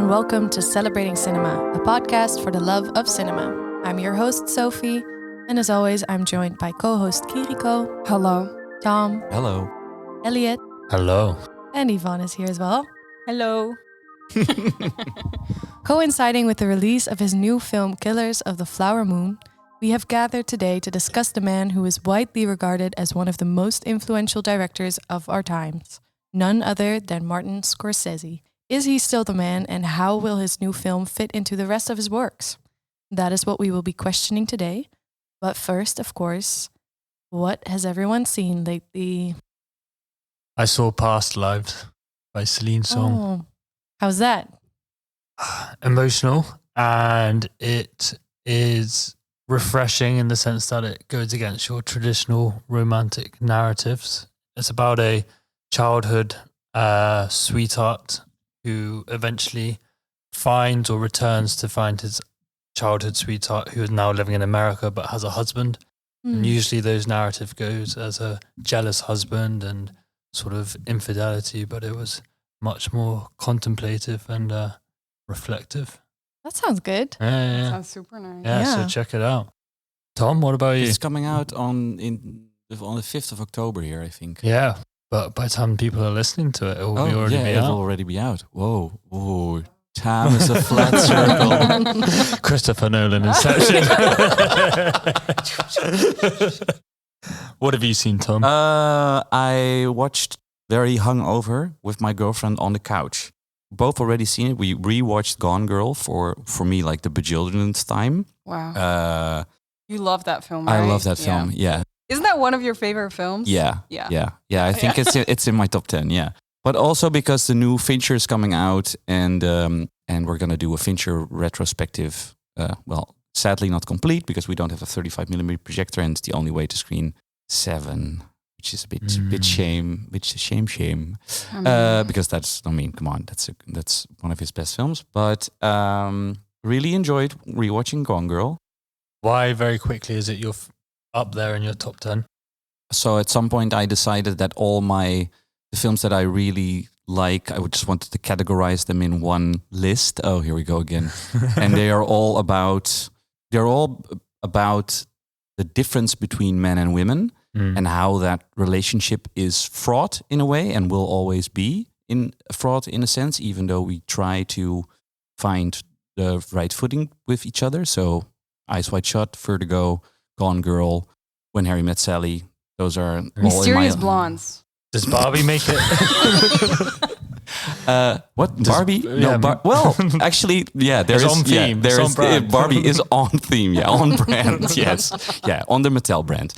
and welcome to Celebrating Cinema, a podcast for the love of cinema. I'm your host, Sophie, and as always, I'm joined by co-host Kiriko. Hello. Tom. Hello. Elliot. Hello. And Yvonne is here as well. Hello. Coinciding with the release of his new film Killers of the Flower Moon, we have gathered today to discuss the man who is widely regarded as one of the most influential directors of our times, none other than Martin Scorsese. Is he still the man, and how will his new film fit into the rest of his works? That is what we will be questioning today. But first, of course, what has everyone seen lately? I saw Past Lives by Celine Song. Oh, how's that? Emotional, and it is refreshing in the sense that it goes against your traditional romantic narratives. It's about a childhood sweetheart who eventually finds or returns to find his childhood sweetheart who is now living in America but has a husband. And usually those narrative goes as a jealous husband and sort of infidelity, but it was much more contemplative and reflective. That sounds good. Yeah. Sounds super nice. Yeah, so check it out. Tom, what about you? It's coming out on the 5th of October here, I think. Yeah, but by the time people are listening to it, it will already be it'll out. already be out. Whoa. Time is a flat circle. Christopher Nolan Inception. What have you seen, Tom? I watched very hungover with my girlfriend on the couch. Both already seen it. We rewatched Gone Girl for me, like the bajillionth time. Wow. You love that film, right? I love that film. Yeah. Isn't that one of your favorite films? Yeah. I think it's in my top 10. Yeah, but also because the new Fincher is coming out, and we're gonna do a Fincher retrospective. Well, sadly not complete because we don't have a 35mm projector, and it's the only way to screen 7, which is a bit shame. Because come on, that's one of his best films. But really enjoyed rewatching Gone Girl. Why, very quickly, is it up there in your top 10? So at some point I decided that all the films that I really like, I would just wanted to categorize them in one list. Oh, here we go again. And they're all about the difference between men and women and how that relationship is fraught in a way and will always be fraught in a sense, even though we try to find the right footing with each other. So Eyes Wide Shut, Vertigo, Gone Girl, When Harry Met Sally. Those are Mysterious Blondes. Does Barbie make it? What? Barbie? Well, actually, yeah, It's on theme. Yeah, It's on brand. Barbie is on theme, yeah, on brand, yes. Yeah, on the Mattel brand.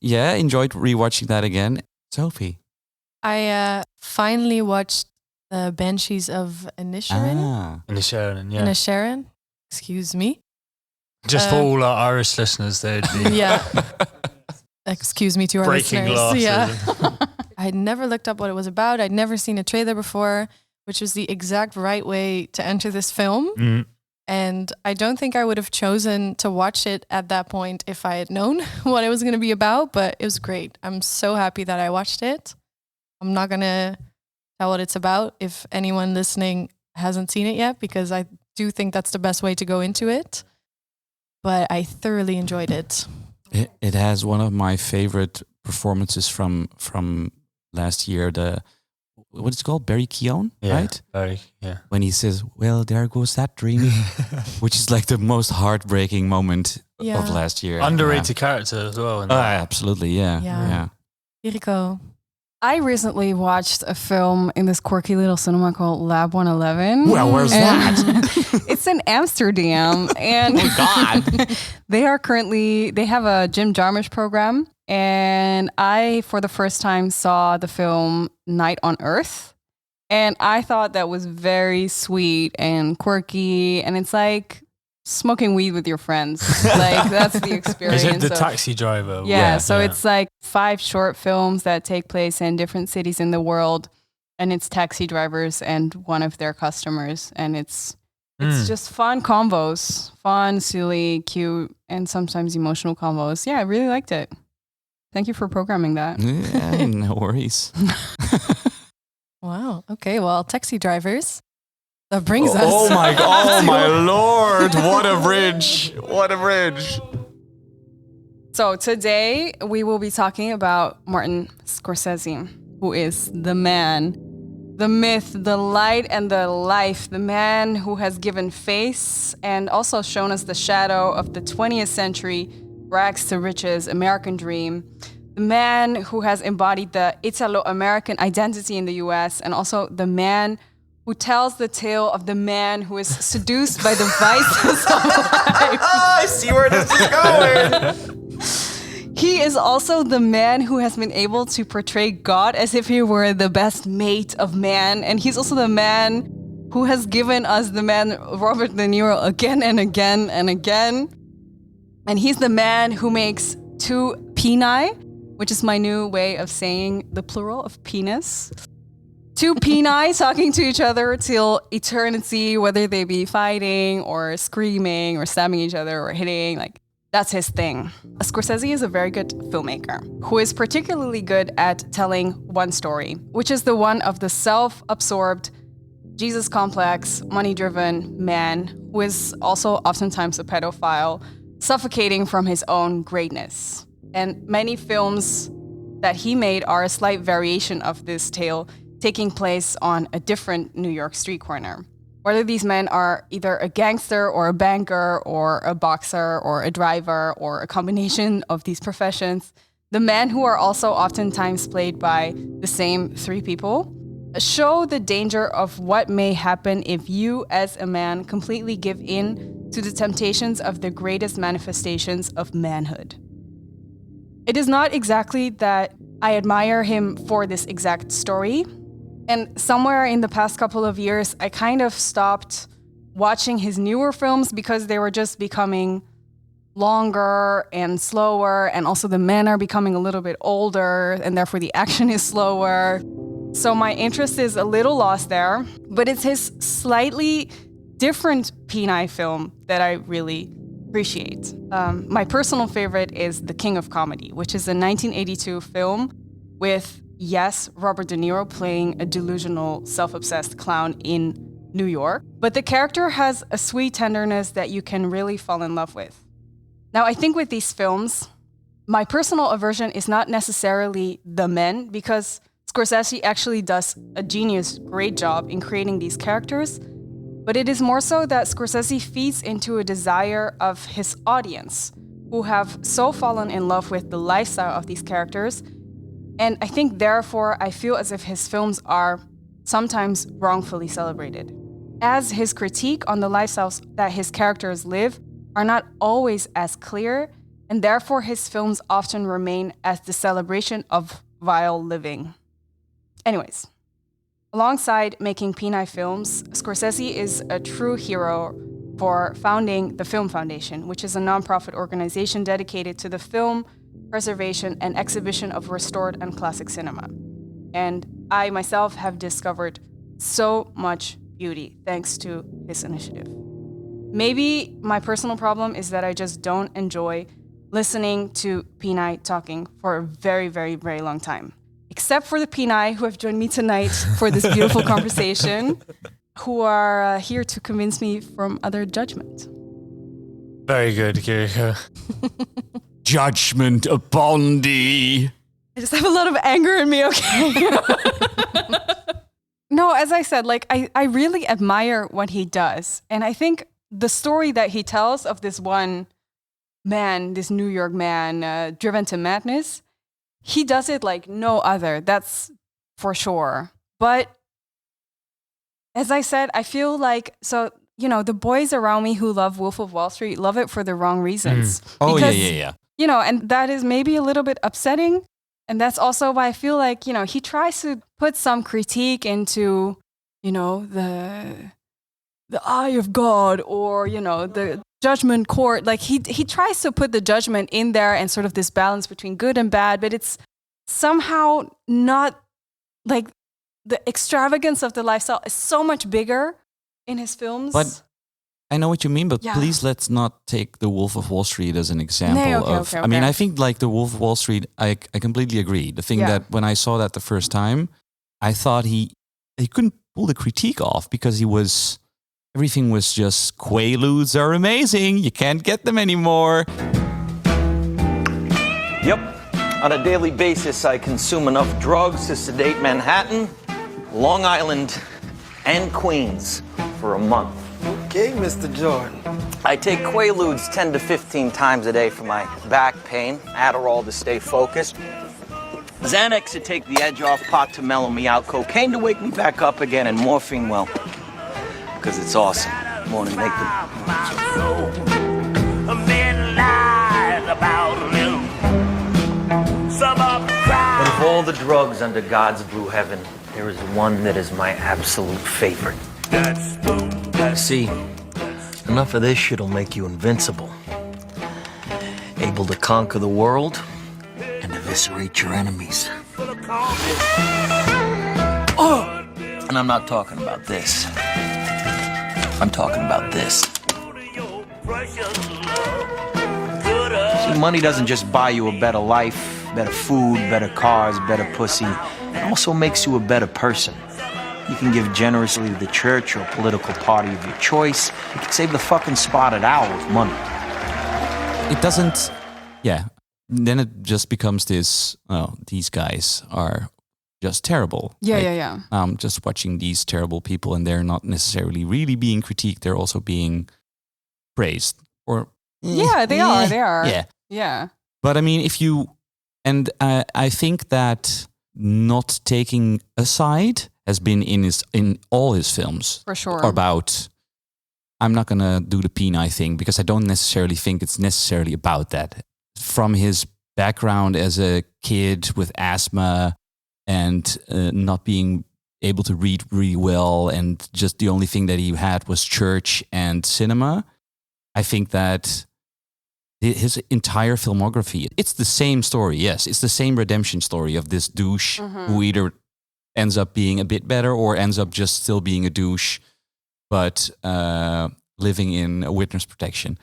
Enjoyed rewatching that again. Sophie? I finally watched the Banshees of Inisherin. Inisherin, yeah. Inisherin. Excuse me. Just for all our Irish listeners, they'd be Excuse me to our breaking listeners. glasses. Yeah. I'd never looked up what it was about. I'd never seen a trailer before, which was the exact right way to enter this film. And I don't think I would have chosen to watch it at that point if I had known what it was going to be about, but it was great. I'm so happy that I watched it. I'm not going to tell what it's about if anyone listening hasn't seen it yet, because I do think that's the best way to go into it. But I thoroughly enjoyed it. It has one of my favorite performances from last year. What is it called? Barry Keoghan, right? Barry, yeah. When he says, "Well, there goes that dream," which is like the most heartbreaking moment of last year. Underrated character as well. Absolutely, yeah. Kiriko. I recently watched a film in this quirky little cinema called Lab 111. Well, where's that? It's in Amsterdam. And oh, God. They have a Jim Jarmusch program. And I, for the first time, saw the film Night on Earth. And I thought that was very sweet and quirky. And it's like smoking weed with your friends. Like, that's the experience. Is it the Taxi Driver? Yeah, it's like 5 short films that take place in different cities in the world, and it's taxi drivers and one of their customers, and it's just fun combos, fun, silly, cute, and sometimes emotional combos. Yeah, I really liked it. Thank you for programming that. Yeah, no worries. Wow. Okay. Well, taxi drivers. That brings us. Oh my Lord. What a bridge. What a bridge. So today we will be talking about Martin Scorsese, who is the man, the myth, the light, and the life, the man who has given face and also shown us the shadow of the 20th century rags to riches American dream, the man who has embodied the Italo-American identity in the US, and also the man who tells the tale of the man who is seduced by the vices of life. I see where this is going. He is also the man who has been able to portray God as if he were the best mate of man. And he's also the man who has given us the man Robert De Niro again and again and again. And he's the man who makes two peni, which is my new way of saying the plural of penis. Two peni talking to each other till eternity, whether they be fighting or screaming or stabbing each other or hitting, like that's his thing. Scorsese is a very good filmmaker who is particularly good at telling one story, which is the one of the self-absorbed, Jesus complex, money-driven man who is also oftentimes a pedophile, suffocating from his own greatness. And many films that he made are a slight variation of this tale, taking place on a different New York street corner. Whether these men are either a gangster or a banker or a boxer or a driver or a combination of these professions, the men who are also oftentimes played by the same three people show the danger of what may happen if you as a man completely give in to the temptations of the greatest manifestations of manhood. It is not exactly that I admire him for this exact story. And somewhere in the past couple of years, I kind of stopped watching his newer films because they were just becoming longer and slower. And also the men are becoming a little bit older and therefore the action is slower. So my interest is a little lost there, but it's his slightly different peni film that I really appreciate. My personal favorite is The King of Comedy, which is a 1982 film with, yes, Robert De Niro playing a delusional, self-obsessed clown in New York. But the character has a sweet tenderness that you can really fall in love with. Now, I think with these films, my personal aversion is not necessarily the men, because Scorsese actually does a genius, great job in creating these characters. But it is more so that Scorsese feeds into a desire of his audience, who have so fallen in love with the lifestyle of these characters. And I think, therefore, I feel as if his films are sometimes wrongfully celebrated, as his critique on the lifestyles that his characters live are not always as clear, and therefore his films often remain as the celebration of vile living. Anyways, alongside making peni films, Scorsese is a true hero for founding the Film Foundation, which is a nonprofit organization dedicated to the film preservation and exhibition of restored and classic cinema. And I myself have discovered so much beauty thanks to his initiative. Maybe my personal problem is that I just don't enjoy listening to peni talking for a very, very, very long time. Except for the peni who have joined me tonight for this beautiful conversation, who are here to convince me from other judgment. Very good, Kirika. Judgment upon thee. I just have a lot of anger in me, okay? No, as I said, like I really admire what he does. And I think the story that he tells of this one man, this New York man, driven to madness, he does it like no other, that's for sure. But as I said, I feel like, so, you know, the boys around me who love Wolf of Wall Street love it for the wrong reasons. Oh, because, yeah. You know, and that is maybe a little bit upsetting. And that's also why I feel like, you know, he tries to put some critique into, you know, the eye of God, or, you know, the judgment court. Like he tries to put the judgment in there and sort of this balance between good and bad, but it's somehow not, like, the extravagance of the lifestyle is so much bigger in his films. But I know what you mean, but Yeah. please let's not take The Wolf of Wall Street as an example okay. I mean, I think like The Wolf of Wall Street, I completely agree. The thing Yeah. that when I saw that the first time, I thought he he couldn't pull the critique off because everything was just Quaaludes are amazing. You can't get them anymore. Yep. On a daily basis, I consume enough drugs to sedate Manhattan, Long Island, and Queens for a month. Okay, Mr. Jordan. I take Quaaludes 10 to 15 times a day for my back pain, Adderall to stay focused, Xanax to take the edge off, pot to mellow me out, cocaine to wake me back up again, and morphine, well, because it's awesome. More to make But of all the drugs under God's blue heaven, there is one that is my absolute favorite. See, enough of this shit'll make you invincible. Able to conquer the world and eviscerate your enemies. Oh! And I'm not talking about this. I'm talking about this. See, money doesn't just buy you a better life, better food, better cars, better pussy. It also makes you a better person. You can give generously to the church or political party of your choice. You can save the fucking spotted owl with money. It doesn't, then it just becomes this, these guys are just terrible. Yeah. Just watching these terrible people, and they're not necessarily really being critiqued, they're also being praised. Or Yeah, they are. Yeah. But I mean, I think that not taking a side has been in all his films. For sure. About, I'm not going to do the penile thing because I don't necessarily think it's necessarily about that. From his background as a kid with asthma and not being able to read really well, and just the only thing that he had was church and cinema, I think that his entire filmography, it's the same story. Yes, it's the same redemption story of this douche who either ends up being a bit better or ends up just still being a douche, but living in a witness protection.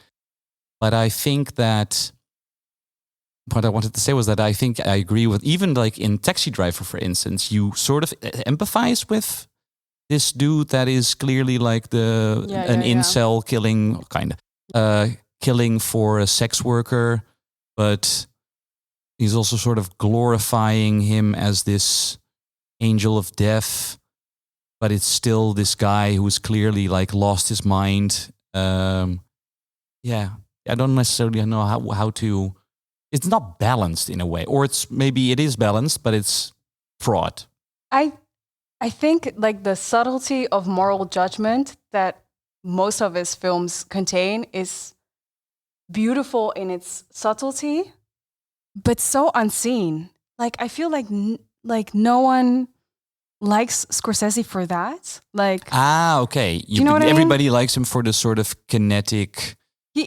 But I think that what I wanted to say was that I think I agree with, even like in Taxi Driver, for instance, you sort of empathize with this dude that is clearly like an incel killing, kind of. Killing for a sex worker, but he's also sort of glorifying him as this angel of death, but it's still this guy who's clearly like lost his mind. I don't necessarily know how to, it's not balanced in a way, or maybe it is balanced, but it's fraught. I think like the subtlety of moral judgment that most of his films contain is beautiful in its subtlety, but so unseen. Like I feel like no one likes Scorsese for that. Like okay, you know what everybody likes him for the sort of kinetic.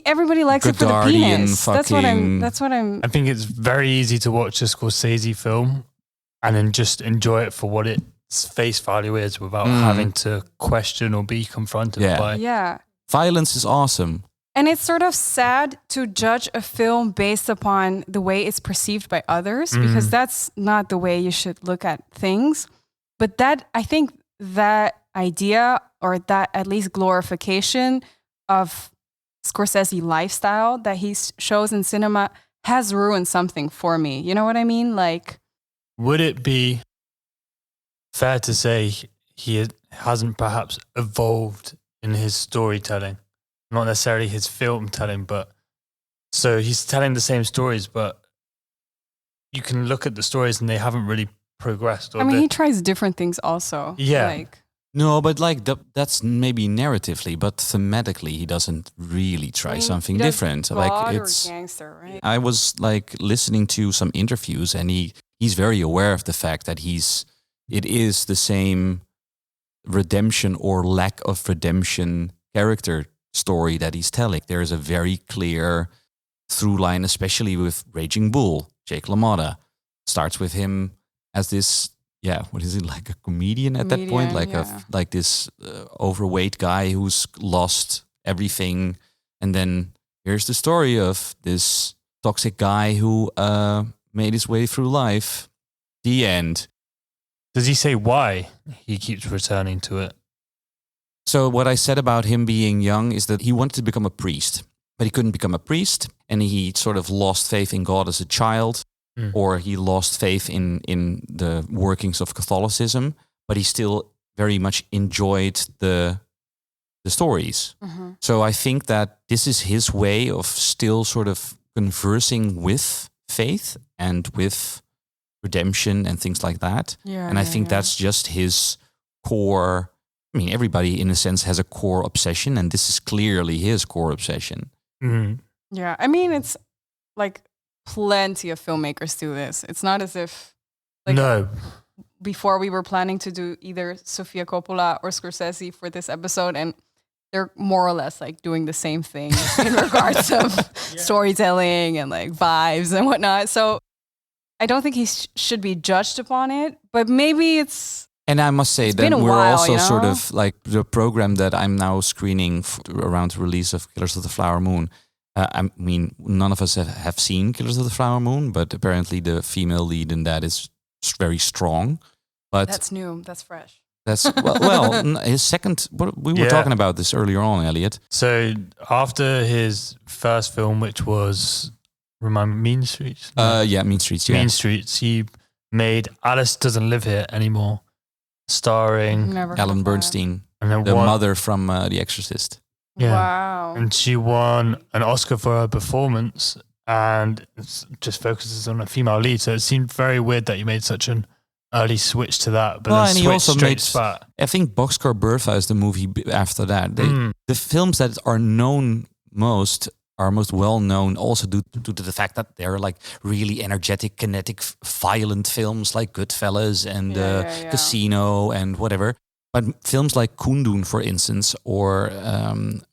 Everybody likes it for the penis. That's what I'm. I think it's very easy to watch a Scorsese film and then just enjoy it for what its face value is, without having to question or be confronted by. Yeah, violence is awesome. And it's sort of sad to judge a film based upon the way it's perceived by others, because that's not the way you should look at things. But I think that idea, or that at least glorification of Scorsese lifestyle that he shows in cinema, has ruined something for me. You know what I mean? Like, would it be fair to say he hasn't perhaps evolved in his storytelling? Not necessarily his film telling, but so he's telling the same stories, but you can look at the stories and they haven't really progressed. He tries different things also. Yeah. No, but like that's maybe narratively, but thematically he doesn't really try something different. Like it's gangster, right? I was like listening to some interviews, and he's very aware of the fact that it is the same redemption or lack of redemption character story that he's telling. There is a very clear through line, especially with Raging Bull. Jake LaMotta starts with him as this, what is it, like a comedian at that point, like this overweight guy who's lost everything, and then here's the story of this toxic guy who made his way through life. The end. Does he say why he keeps returning to it? So what I said about him being young is that he wanted to become a priest, but he couldn't become a priest, and he sort of lost faith in God as a child, or he lost faith in the workings of Catholicism, but he still very much enjoyed the stories. So I think that this is his way of still sort of conversing with faith and with redemption and things like that. And I think that's just his core. I mean, everybody in a sense has a core obsession, and this is clearly his core obsession. Yeah, I mean, it's like plenty of filmmakers do this. It's not as if before we were planning to do either Sofia Coppola or Scorsese for this episode, and they're more or less like doing the same thing in regards of storytelling and like vibes and whatnot. So I don't think he should be judged upon it, but maybe it's... And I must say that we're also sort of like the program that I'm now screening around the release of Killers of the Flower Moon. I mean, none of us have seen Killers of the Flower Moon, but apparently the female lead in that is very strong. But that's new. That's fresh. That's his second. We were talking about this earlier on, Elliot. So after his first film, which was Mean Streets. Mean Streets. Yeah. Mean Streets. He made Alice Doesn't Live Here Anymore, starring Ellen Bernstein, and the mother from The Exorcist. Yeah. Wow. And she won an Oscar for her performance, and it just focuses on a female lead. So it seemed very weird that you made such an early switch to that. But then and he also made, back. I think Boxcar Bertha is the movie after that. The films that are known most are most well known also due to the fact that they're like really energetic, kinetic, violent films like Goodfellas and Casino and whatever. But films like Kundun, for instance, or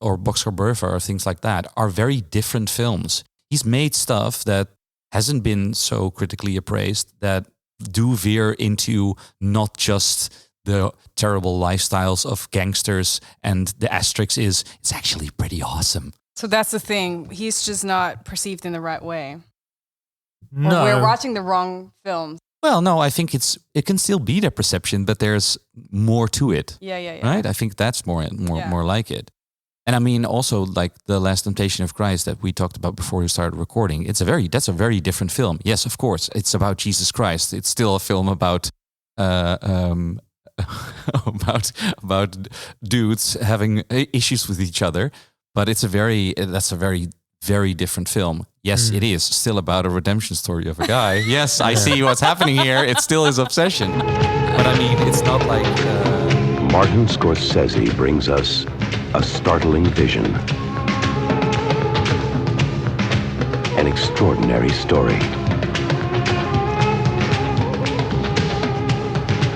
Boxcar Bertha or things like that are very different films. He's made stuff that hasn't been so critically appraised, that do veer into not just the terrible lifestyles of gangsters, and the asterisk is it's actually pretty awesome. So that's the thing. He's just not perceived in the right way. No. Or we're watching the wrong films. Well, no, I think it can still be their perception, but there's more to it. Yeah. Right? I think that's more like it. And I mean, also like The Last Temptation of Christ that we talked about before we started recording. That's a very different film. Yes, of course, it's about Jesus Christ. It's still a film about about dudes having issues with each other, but that's a very very different film. Yes, it is still about a redemption story of a guy. Yes, I see what's happening here. It's still his obsession. But I mean, it's not like... Martin Scorsese brings us a startling vision. An extraordinary story.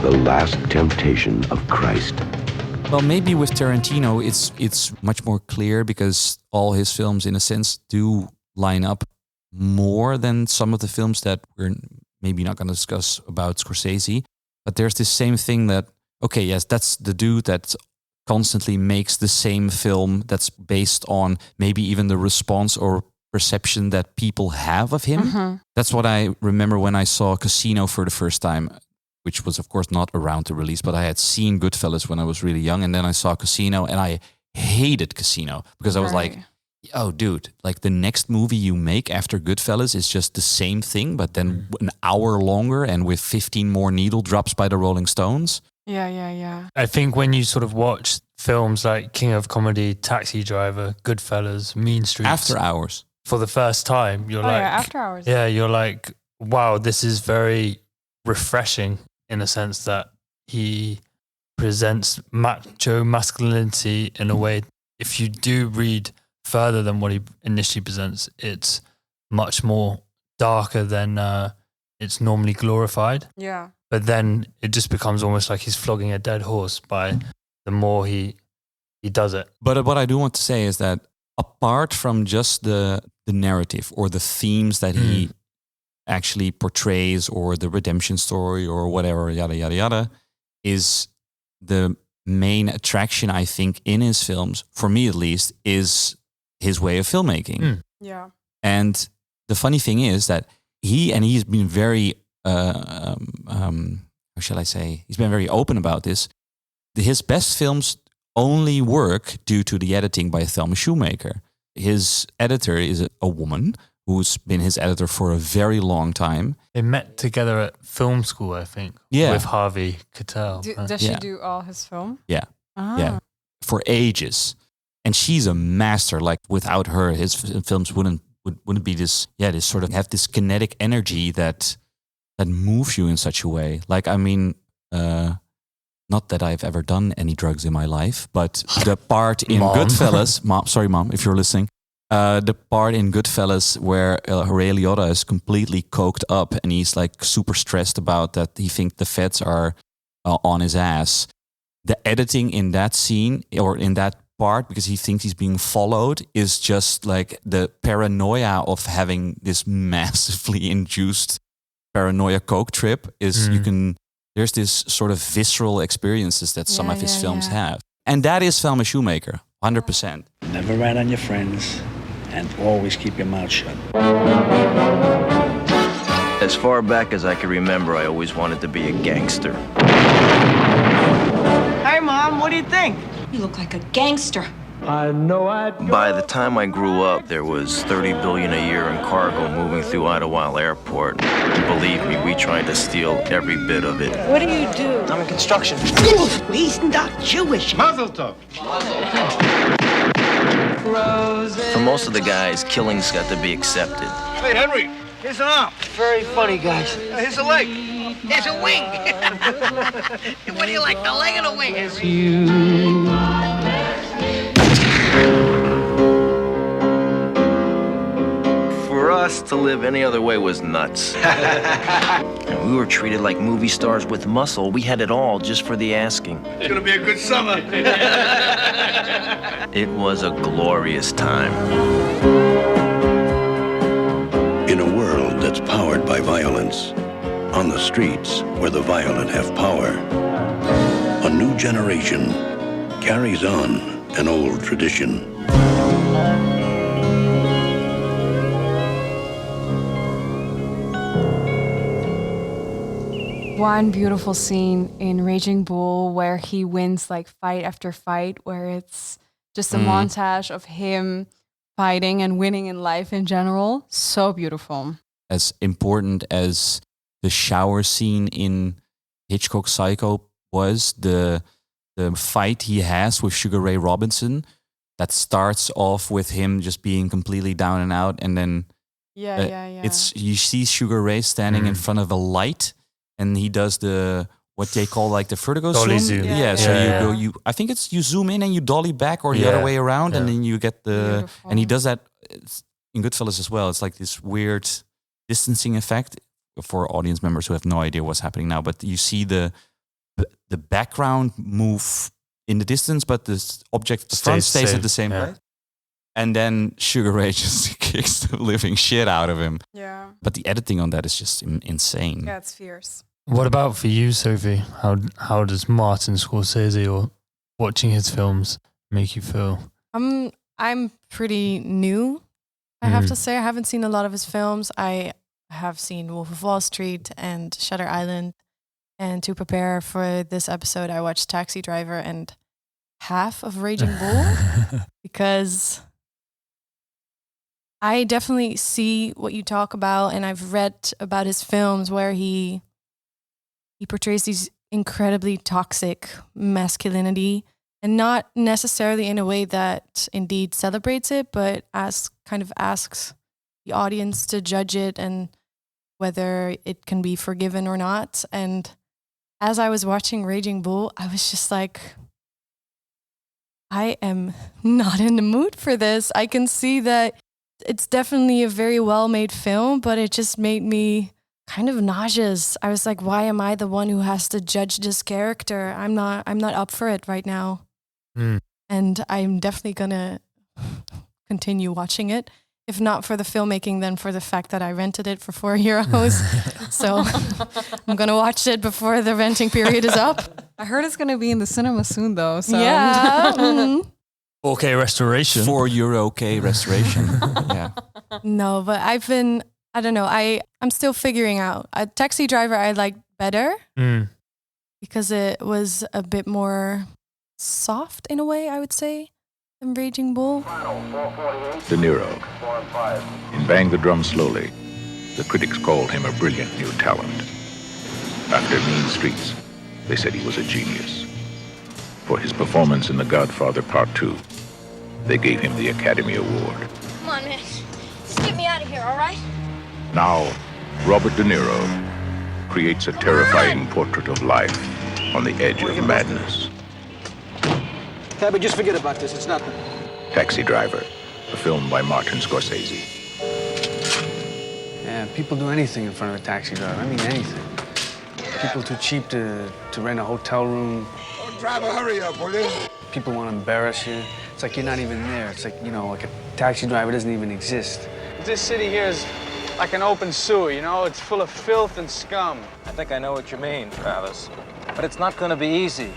The Last Temptation of Christ. Well, maybe with Tarantino, it's much more clear because all his films, in a sense, do line up more than some of the films that we're maybe not going to discuss about Scorsese. But there's this same thing that, okay, yes, that's the dude that constantly makes the same film that's based on maybe even the response or perception that people have of him. Mm-hmm. That's what I remember when I saw Casino for the first time, which was, of course, not around the release, but I had seen Goodfellas when I was really young. And then I saw Casino and I hated Casino because I was like, oh, dude, like the next movie you make after Goodfellas is just the same thing, but then an hour longer and with 15 more needle drops by the Rolling Stones. Yeah. I think when you sort of watch films like King of Comedy, Taxi Driver, Goodfellas, Mean Streets. After Hours. For the first time, you're After Hours. Yeah, you're like, wow, this is very refreshing in a sense that he presents macho masculinity in a way. If you do read further than what he initially presents, it's much more darker than it's normally glorified. Yeah. But then it just becomes almost like he's flogging a dead horse by the more he does it. But what I do want to say is that apart from just the narrative or the themes that he actually portrays or the redemption story or whatever, yada, yada, yada, is the main attraction, I think, in his films, for me at least, is his way of filmmaking. Yeah. And the funny thing is that he's been very, how how shall I say? He's been very open about this. His best films only work due to the editing by Thelma Shoemaker. His editor is a woman who's been his editor for a very long time. They met together at film school, I think. Yeah. With Harvey Keitel. Does she do all his film? Yeah. Ah. Yeah. For ages. And she's a master. Like without her, his films wouldn't be this sort of have this kinetic energy that moves you in such a way. Like, I mean, not that I've ever done any drugs in my life, but the part in Goodfellas, Mom, if you're listening, the part in Goodfellas where Ray Liotta is completely coked up and he's like super stressed about that. He thinks the feds are on his ass. The editing in that scene or in that part, because he thinks he's being followed, is just like the paranoia of having this massively induced paranoia coke trip. There's this sort of visceral experiences that some of his films have. And that is Thelma Shoemaker, 100%. Never rat on your friends and always keep your mouth shut. As far back as I can remember, I always wanted to be a gangster. Hey, Mom, what do you think? You look like a gangster. By the time I grew up, there was $30 billion a year in cargo moving through Idlewild Airport. Believe me, we tried to steal every bit of it. What do you do? I'm in construction. He's not Jewish. Mazel tov. For most of the guys, killings got to be accepted. Hey, Henry, here's an arm. Very funny, guys. Here's a leg. Here's a wing. What do you like, the leg or the wing? For us, to live any other way was nuts. And we were treated like movie stars with muscle. We had it all just for the asking. It's gonna be a good summer. It was a glorious time. In a world that's powered by violence, on the streets where the violent have power, a new generation carries on an old tradition. One beautiful scene in Raging Bull where he wins like fight after fight, where it's just a montage of him fighting and winning in life in general. So beautiful. As important as the shower scene in Hitchcock Psycho was, the fight he has with Sugar Ray Robinson that starts off with him just being completely down and out, and then it's you see Sugar Ray standing in front of a light, and he does what they call like the vertigo Dolly zoom. zoom. So I think it's you zoom in and you dolly back, or the other way around, and then you get Beautiful. and he does that in Goodfellas as well. It's like this weird distancing effect for audience members who have no idea what's happening now, but you see the background move in the distance, but the object at the front stays at the same place. And then Sugar Ray just kicks the living shit out of him. Yeah. But the editing on that is just insane. Yeah, it's fierce. What about for you, Sophie? How does Martin Scorsese or watching his films make you feel? I'm pretty new, I have to say. I haven't seen a lot of his films. I have seen Wolf of Wall Street and Shutter Island. And to prepare for this episode, I watched Taxi Driver and half of Raging Bull because I definitely see what you talk about, and I've read about his films where he portrays these incredibly toxic masculinity, and not necessarily in a way that indeed celebrates it, but asks the audience to judge it and whether it can be forgiven or not. And as I was watching Raging Bull, I was just like, I am not in the mood for this. I can see that it's definitely a very well-made film, but it just made me kind of nauseous. I was like, why am I the one who has to judge this character? I'm not up for it right now. And I'm definitely gonna continue watching it. If not for the filmmaking, then for the fact that I rented it for €4. So I'm going to watch it before the renting period is up. I heard it's going to be in the cinema soon, though. So. Yeah. 4K restoration. €4 restoration. Yeah. No, but I don't know. I'm still figuring out. Taxi Driver I like better. because it was a bit more soft in a way, I would say, than Raging Bull. De Niro. In Bang the Drum Slowly, the critics called him a brilliant new talent. After Mean Streets, they said he was a genius. For his performance in The Godfather Part 2, they gave him the Academy Award. Come on, man. Just get me out of here, all right? Now, Robert De Niro creates a terrifying portrait of life on the edge of madness. Tabby, just forget about this. It's nothing. Taxi Driver, a film by Martin Scorsese. Yeah, people do anything in front of a taxi driver. I mean, anything. People too cheap to rent a hotel room. Oh, driver, hurry up, will you? People want to embarrass you. It's like you're not even there. It's like, you know, like a taxi driver doesn't even exist. This city here is like an open sewer, you know? It's full of filth and scum. I think I know what you mean, Travis. But it's not going to be easy.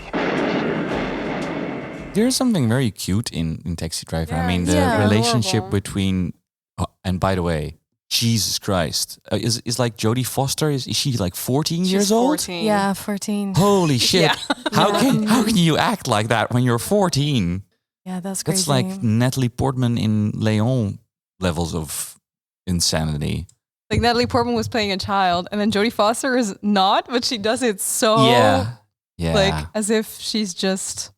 There's something very cute in Taxi Driver. Yeah, I mean, the yeah, relationship horrible. between... Oh, and by the way, Jesus Christ. Is like Jodie Foster, is she like 14 She's years old? 14. Yeah, 14. Holy shit. Yeah. How can you act like that when you're 14? Yeah, that's crazy. That's like Natalie Portman in Leon levels of insanity. Like Natalie Portman was playing a child, and then Jodie Foster is not, but she does it so Yeah. like as if she's just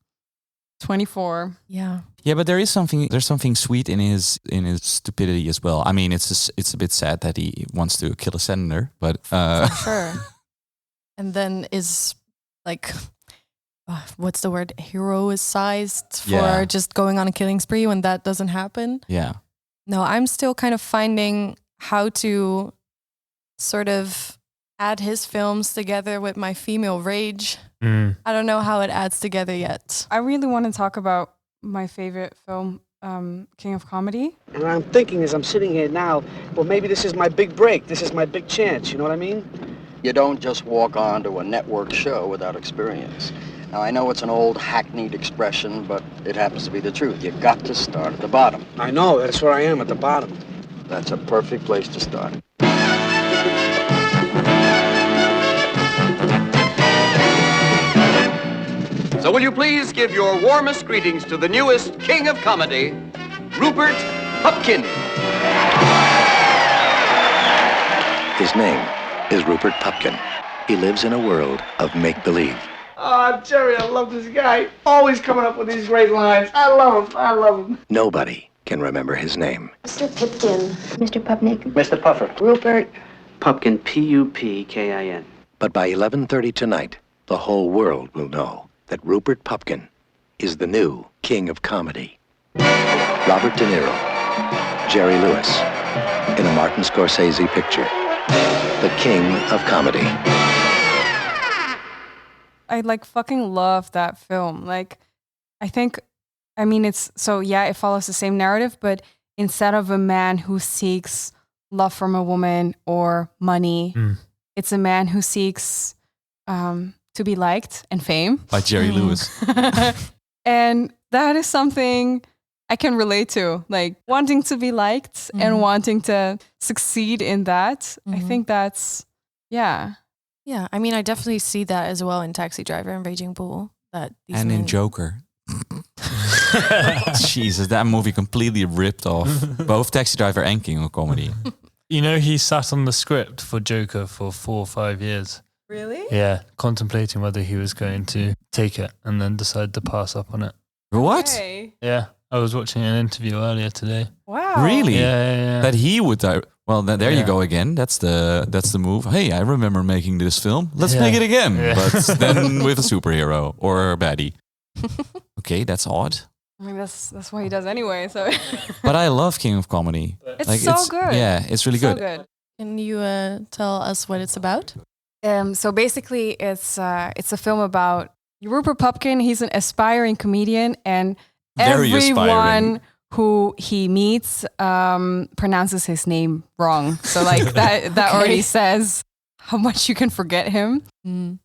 24. Yeah. Yeah, but there's something sweet in his stupidity as well. I mean, it's a bit sad that he wants to kill a senator, but For sure. And then is like, what's the word? Heroicized for Yeah. just going on a killing spree when that doesn't happen. yeah. No, I'm still kind of finding how to sort of add his films together with my female rage. I don't know how it adds together yet. I really want to talk about my favorite film, King of Comedy. And what I'm thinking as I'm sitting here now, well, maybe this is my big break. This is my big chance. You know what I mean? You don't just walk onto a network show without experience. Now, I know it's an old hackneyed expression, but it happens to be the truth. You got to start at the bottom. I know. That's where I am, at the bottom. That's a perfect place to start. So will you please give your warmest greetings to the newest King of Comedy, Rupert Pupkin. His name is Rupert Pupkin. He lives in a world of make-believe. Oh, Jerry, I love this guy. Always coming up with these great lines. I love him. Nobody can remember his name. Mr. Pipkin. Mr. Pupnik. Mr. Puffer. Rupert. Pupkin, Pupkin. But by 11:30 tonight, the whole world will know that Rupert Pupkin is the new King of Comedy. Robert De Niro, Jerry Lewis, in a Martin Scorsese picture. The King of Comedy. I like fucking love that film. Like, it follows the same narrative, but instead of a man who seeks love from a woman or money, it's a man who seeks to be liked and fame. By Jerry Lewis. And that is something I can relate to, like wanting to be liked and wanting to succeed in that. I think that's, yeah. Yeah, I mean, I definitely see that as well in Taxi Driver and Raging Bull. And in Joker. Jesus, that movie completely ripped off both Taxi Driver and King of Comedy. You know, he sat on the script for Joker for 4 or 5 years. Really? Yeah, contemplating whether he was going to take it and then decided to pass up on it. What? Hey. Yeah, I was watching an interview earlier today. Wow. Really? Yeah. That he would... Well, there you go again. That's the move. Hey, I remember making this film. Let's make it again. Yeah. But then with a superhero or a baddie. Okay, that's odd. I mean, that's what he does anyway. So, But I love King of Comedy. it's so good. Yeah, it's really So good. Can you tell us what it's about? So basically, it's a film about Rupert Pupkin. He's an aspiring comedian, and Very everyone aspiring. who he meets pronounces his name wrong. So like that already says how much you can forget him.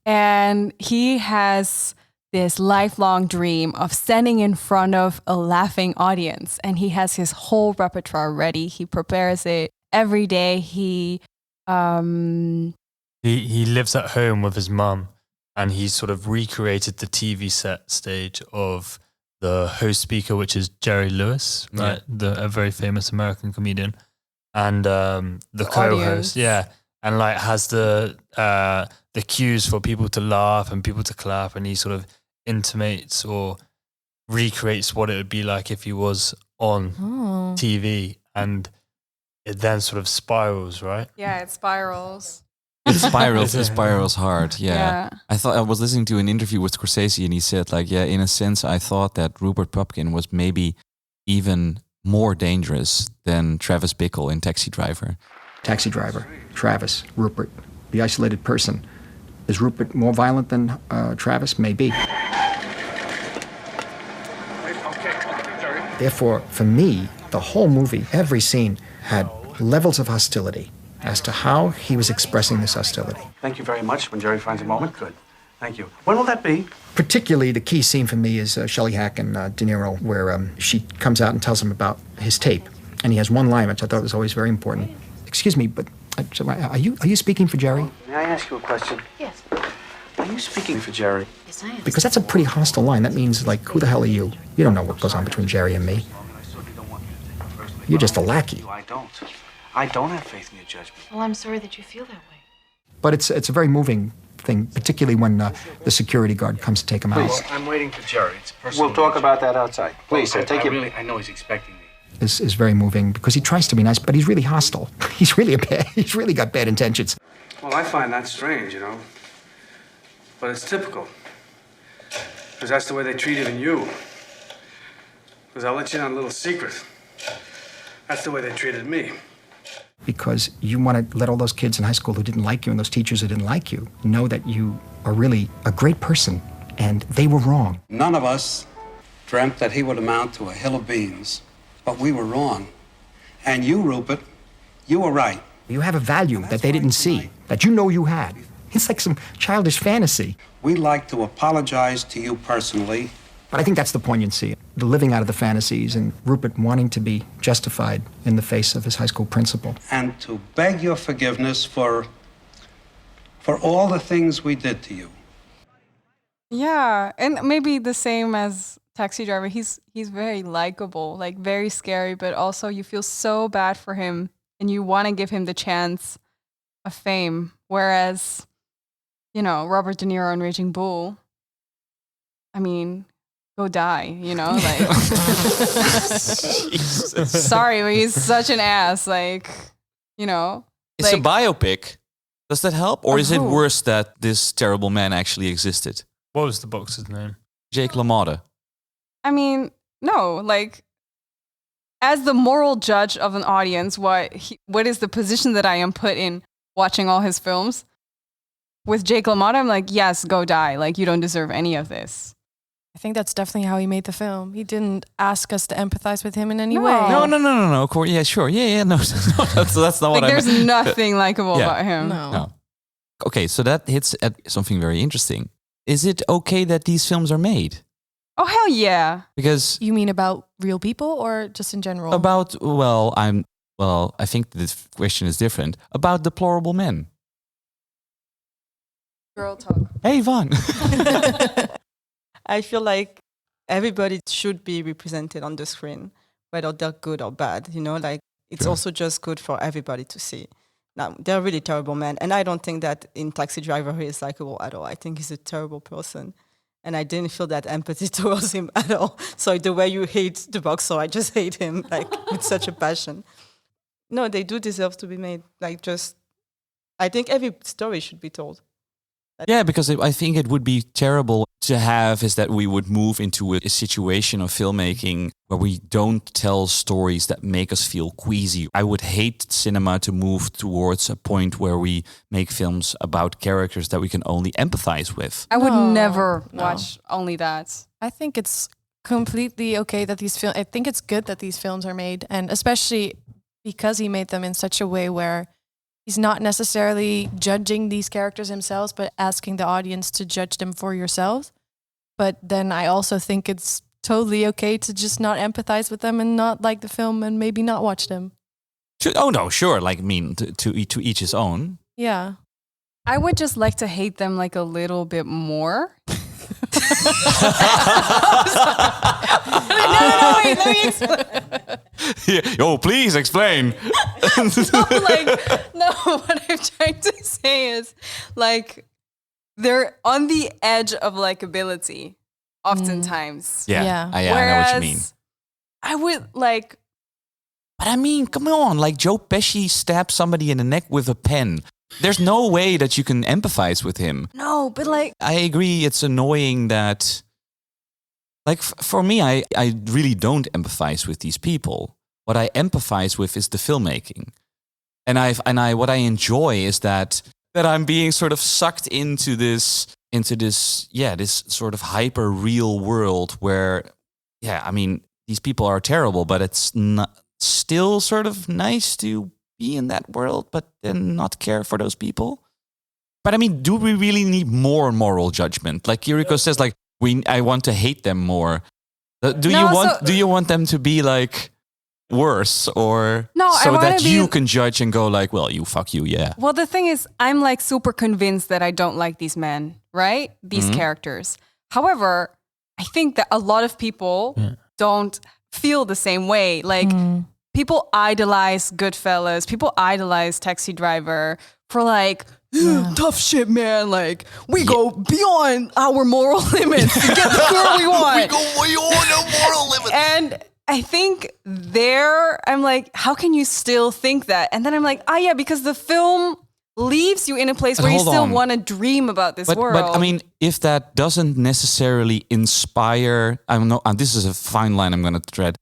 And he has this lifelong dream of standing in front of a laughing audience, and he has his whole repertoire ready. He prepares it every day. He He lives at home with his mum, and he sort of recreated the TV set stage of the host speaker, which is Jerry Lewis, right? A very famous American comedian, and the co-host, and like has the cues for people to laugh and people to clap, and he sort of intimates or recreates what it would be like if he was on TV, and it then sort of spirals, right? Yeah, it spirals. It spirals hard. Yeah. I was listening to an interview with Scorsese, and he said, like, yeah, in a sense, I thought that Rupert Pupkin was maybe even more dangerous than Travis Bickle in Taxi Driver. Taxi Driver, Travis, Rupert, the isolated person. Is Rupert more violent than Travis? Maybe. Therefore, for me, the whole movie, every scene, had levels of hostility as to how he was expressing this hostility. Thank you very much. When Jerry finds a moment, good. Thank you. When will that be? Particularly, the key scene for me is Shelley Hack and De Niro, where she comes out and tells him about his tape. And he has one line, which I thought was always very important. Excuse me, but are you speaking for Jerry? May I ask you a question? Yes. Are you speaking for Jerry? Yes, I am. Because that's a pretty hostile line. That means, like, who the hell are you? You don't know what goes on between Jerry and me. You're just a lackey. I don't have faith in your judgment. Well, I'm sorry that you feel that way. But it's a very moving thing, particularly when the security guard comes to take him out. Please, I'm waiting for Jerry. It's personal. We'll talk about that outside. Please, sir, take it. I know he's expecting me. Is very moving because he tries to be nice, but he's really hostile. He's really got bad intentions. Well, I find that strange, you know. But it's typical. Because that's the way they treat even you. Because I'll let you in on a little secret. That's the way they treated me. Because you want to let all those kids in high school who didn't like you and those teachers who didn't like you know that you are really a great person and they were wrong. None of us dreamt that he would amount to a hill of beans, but we were wrong. And you, Rupert, you were right. You have a value that they didn't see, that you know you had. It's like some childish fantasy. We'd like to apologize to you personally. But I think that's the poignancy, the living out of the fantasies and Rupert wanting to be justified in the face of his high school principal. And to beg your forgiveness for all the things we did to you. Yeah, and maybe the same as Taxi Driver. He's very likable, like very scary, but also you feel so bad for him and you want to give him the chance of fame. Whereas, you know, Robert De Niro in Raging Bull, I mean, go die, you know, like. Sorry, but he's such an ass, like, you know. It's like, a biopic. Does that help? Or is it who? worse that this terrible man actually existed? What was the boxer's name? Jake LaMotta. I mean, no, like, as the moral judge of an audience, what is the position that I am put in watching all his films? With Jake LaMotta, I'm like, yes, go die. Like, you don't deserve any of this. I think that's definitely how he made the film. He didn't ask us to empathize with him in any way. No. Of course, yeah, sure. Yeah, no. that's not like, what I meant. There's nothing likable about him. No. Okay, so that hits at something very interesting. Is it okay that these films are made? Oh, hell yeah. Because you mean about real people or just in general? I think this question is different. About deplorable men. Girl talk. Hey, Yvonne. I feel like everybody should be represented on the screen, whether they're good or bad. You know, like it's also just good for everybody to see. Now, they're really terrible men. And I don't think that in Taxi Driver he is likable at all. I think he's a terrible person. And I didn't feel that empathy towards him at all. So the way you hate the boxer, I just hate him like with such a passion. No, they do deserve to be made. Like I think every story should be told. Yeah, because I think it would be terrible to have is that we would move into a situation of filmmaking where we don't tell stories that make us feel queasy. I would hate cinema to move towards a point where we make films about characters that we can only empathize with. I would never watch only that. I think it's completely okay that I think it's good that these films are made, and especially because he made them in such a way where he's not necessarily judging these characters himself, but asking the audience to judge them for yourselves. But then I also think it's totally okay to just not empathize with them and not like the film and maybe not watch them. Oh no, sure. Like, I mean, to each his own. Yeah. I would just like to hate them like a little bit more. No, wait, let me explain. Oh, please explain. What I'm trying to say is, like, they're on the edge of likability, oftentimes. Yeah. I know what you mean. I would like. But I mean, come on, like Joe Pesci stabbed somebody in the neck with a pen. There's no way that you can empathize with him. No, but like, I agree. It's annoying that, like, for me, I really don't empathize with these people. What I empathize with is the filmmaking, and what I enjoy is that I'm being sort of sucked into this sort of hyper real world where, I mean, these people are terrible, but it's not still sort of nice to be in that world, but then not care for those people. But I mean, do we really need more moral judgment? Like Yuriko says, like I want to hate them more. Do you want them to be like worse, or so that you can judge and go like, well, fuck you, yeah. Well, the thing is, I'm like super convinced that I don't like these men, right? These characters. However, I think that a lot of people don't feel the same way. Like people idolize Goodfellas, people idolize Taxi Driver for like, tough shit, man. Like, we go beyond our moral limits to get the girl we want. We go beyond our moral limits. And I think I'm like, how can you still think that? And then I'm like, because the film leaves you in a place where you still want to dream about this world. But I mean, if that doesn't necessarily inspire, I don't know, and this is a fine line I'm going to tread.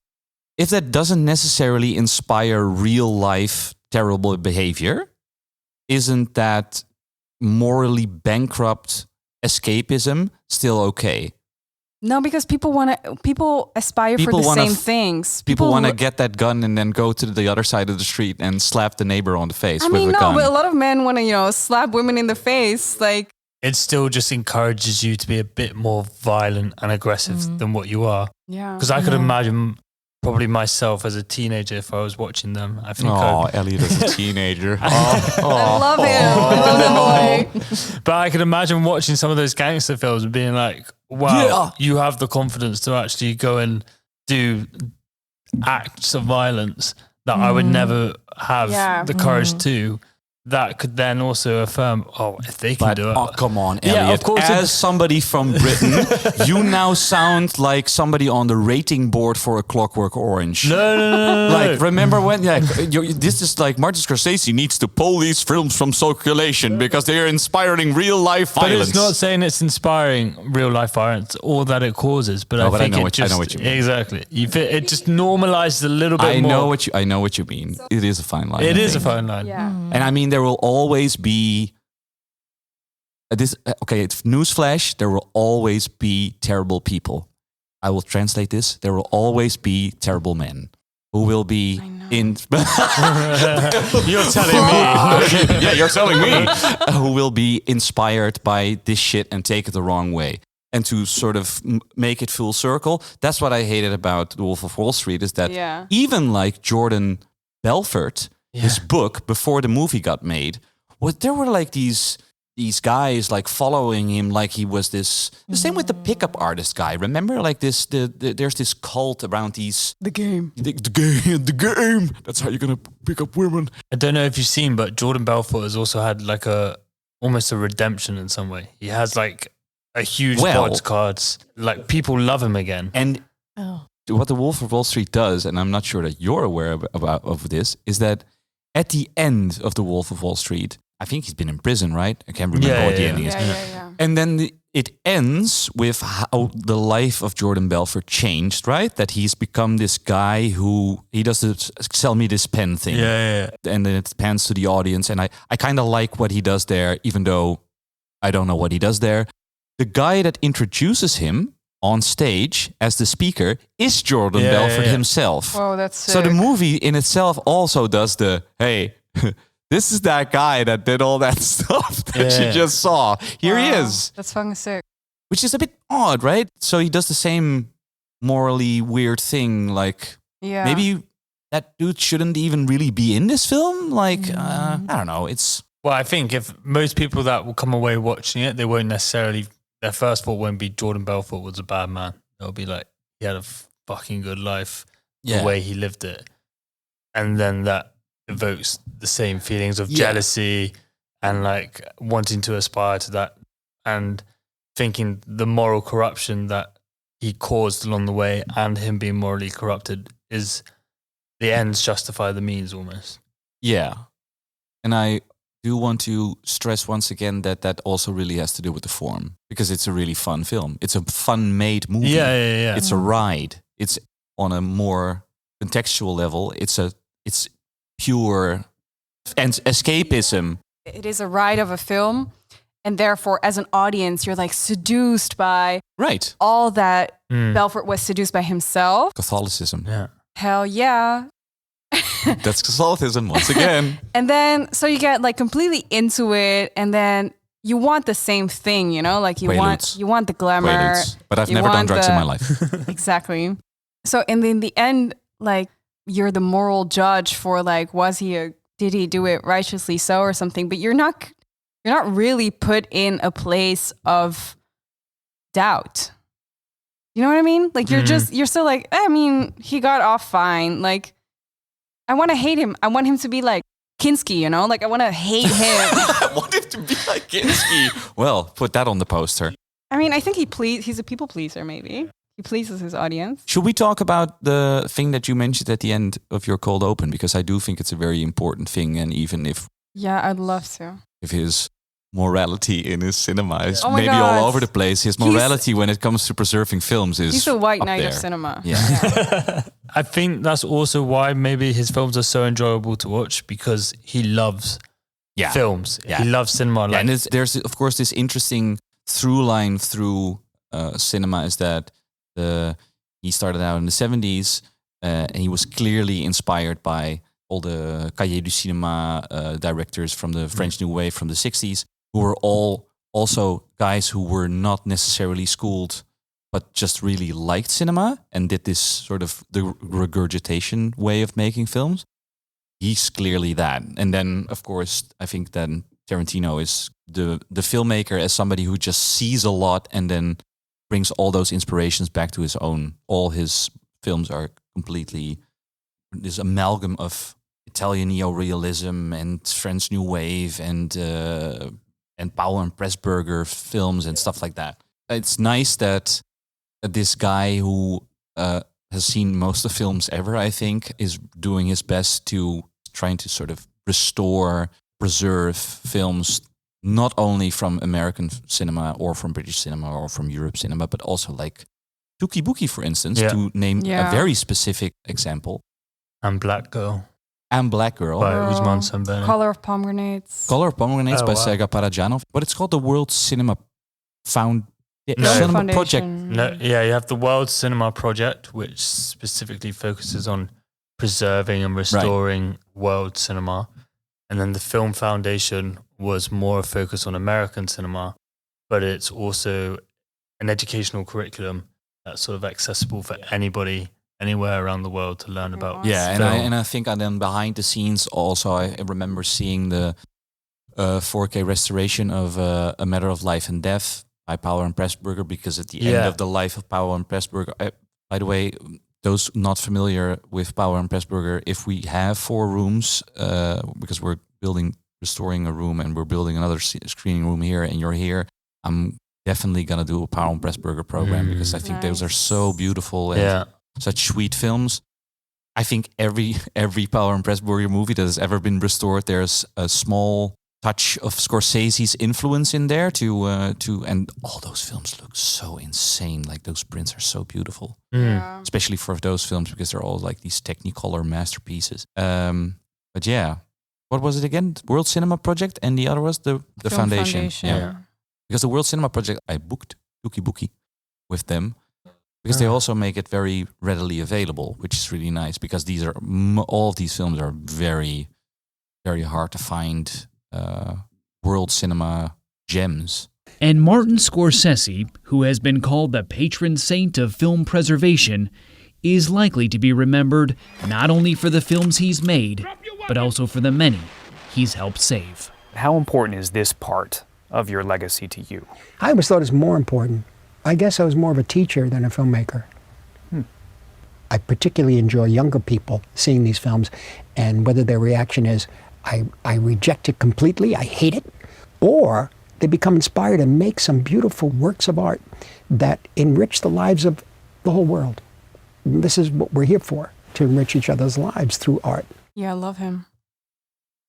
If that doesn't necessarily inspire real life terrible behavior, isn't that morally bankrupt escapism still okay? No, because people aspire for the same things. People want to get that gun and then go to the other side of the street and slap the neighbor on the face with a gun. But a lot of men want to, slap women in the face. Like, it still just encourages you to be a bit more violent and aggressive than what you are. Yeah. Because I could imagine probably myself as a teenager if I was watching them. I think Elliot as a teenager. I love him. I love that boy. But I could imagine watching some of those gangster films and being like, wow, you have the confidence to actually go and do acts of violence that I would never have the courage to. That could then also affirm, if they can do it. Oh, come on, Elliot. Yeah, of course. As somebody from Britain, you now sound like somebody on the rating board for A Clockwork Orange. No. Like, remember when? Yeah, this is like Martin Scorsese needs to pull these films from circulation because they are inspiring real life violence. But it's not saying it's inspiring real life violence or that it causes. But I think I know what you mean. Exactly. It just normalizes a little bit more. I know what you mean. It is a fine line. It is a fine line. Yeah. And I mean, there will always be it's newsflash, there will always be terrible people. I will translate this. There will always be terrible men who will be in You're telling me. Yeah, you're telling me. Who will be inspired by this shit and take it the wrong way. And to sort of make it full circle. That's what I hated about The Wolf of Wall Street, is that even like Jordan Belfort, his book before the movie got made, there were like these guys like following him like he was this. The same with the pickup artist guy. Remember, like this. There's this cult around these. The game. The game. That's how you're gonna pick up women. I don't know if you've seen, but Jordan Belfort has also had like almost a redemption in some way. He has like a huge board cards. Like people love him again. And what The Wolf of Wall Street does, and I'm not sure that you're aware of this, is that at the end of The Wolf of Wall Street, I think he's been in prison, right? I can't remember what the ending is. Yeah. And then it ends with how the life of Jordan Belfort changed, right? That he's become this guy who, he does this sell me this pen thing. Yeah. And then it pans to the audience. And I kind of like what he does there, even though I don't know what he does there. The guy that introduces him on stage as the speaker is Jordan Belfort himself. Whoa, that's sick. So the movie in itself also does hey, this is that guy that did all that stuff that you just saw. Here he is. That's fucking sick. Which is a bit odd, right? So he does the same morally weird thing. Like, maybe that dude shouldn't even really be in this film. Like, I don't know. Well, I think if most people that will come away watching it, they won't necessarily, their first thought won't be Jordan Belfort was a bad man. They'll be like, he had a fucking good life, the way he lived it. And then that evokes the same feelings of jealousy and like wanting to aspire to that and thinking the moral corruption that he caused along the way and him being morally corrupted is the ends justify the means almost. Yeah. And I do want to stress once again that also really has to do with the form because it's a really fun film. It's a fun made movie. Yeah. It's a ride. It's on a more contextual level. It's pure and escapism. It is a ride of a film. And therefore, as an audience, you're like seduced by all that Belfort was seduced by himself. Catholicism. Yeah. Hell yeah. That's Catholicism once again. And then, so you get like completely into it, and then you want the same thing, you know, like you want the glamour. Quaaludes. But I've never done drugs in my life. Exactly. So, and in the end, like you're the moral judge for like, did he do it righteously so or something? But you're not really put in a place of doubt. You know what I mean? Like you're still like, I mean, he got off fine. Like, I want to hate him. I want him to be like Kinski, you know? Like, I want to hate him. I want him to be like Kinski. Well, put that on the poster. I mean, I think he's a people pleaser, maybe. He pleases his audience. Should we talk about the thing that you mentioned at the end of your cold open? Because I do think it's a very important thing. And even if... Yeah, I'd love to. If his morality in his cinema is Oh my maybe God. all over the place, his morality when it comes to preserving films is He's a white up knight there. of cinema. Yeah. I think that's also why maybe his films are so enjoyable to watch because he loves films. Yeah. He loves cinema. Yeah, and there's of course this interesting through line through cinema is that he started out in the 70s and he was clearly inspired by all the Cahiers du Cinéma directors from the French New Wave from the 60s, who were all also guys who were not necessarily schooled, but just really liked cinema and did this sort of the regurgitation way of making films. He's clearly that. And then, of course, I think then Tarantino is the filmmaker as somebody who just sees a lot and then brings all those inspirations back to his own. All his films are completely this amalgam of Italian neorealism and French New Wave and Powell and Pressburger films and stuff like that. It's nice that this guy who has seen most of the films ever, I think, is doing his best to trying to sort of restore, preserve films, not only from American cinema or from British cinema or from Europe cinema, but also like Tuki Buki, for instance, to name a very specific example. And Black Girl. And Black Girl. By Usman Sembene. Color of Pomegranates. Color of Pomegranates by Sergei Parajanov. But it's called the World Cinema Cinema Project. No, yeah, you have the World Cinema Project, which specifically focuses on preserving and restoring world cinema. And then the Film Foundation was more a focus on American cinema, but it's also an educational curriculum that's sort of accessible for anybody anywhere around the world to learn about. Yeah, film. and I think then behind the scenes also I remember seeing the 4K restoration of A Matter of Life and Death by Powell and Pressburger, because at the end of the life of Powell and Pressburger, by the way, those not familiar with Powell and Pressburger, if we have 4 rooms, because we're restoring a room and we're building another screening room here and you're here, I'm definitely going to do a Powell and Pressburger program because I think those are so beautiful and such sweet films. I think every Powell and Pressburger movie that has ever been restored, there's a small touch of Scorsese's influence in there and all those films look so insane. Like those prints are so beautiful, especially for those films because they're all like these Technicolor masterpieces. But yeah, what was it again? World Cinema Project, and the other was the Foundation. Yeah, because the World Cinema Project, I booked Tuki Buki with them because they also make it very readily available, which is really nice because these are all of these films are very, very hard to find. World cinema gems. And Martin Scorsese, who has been called the patron saint of film preservation, is likely to be remembered not only for the films he's made, but also for the many he's helped save. How important is this part of your legacy to you? I always thought it was more important. I guess I was more of a teacher than a filmmaker. I particularly enjoy younger people seeing these films, and whether their reaction is, I reject it completely, I hate it, or they become inspired and make some beautiful works of art that enrich the lives of the whole world. This is what we're here for, to enrich each other's lives through art. Yeah, I love him.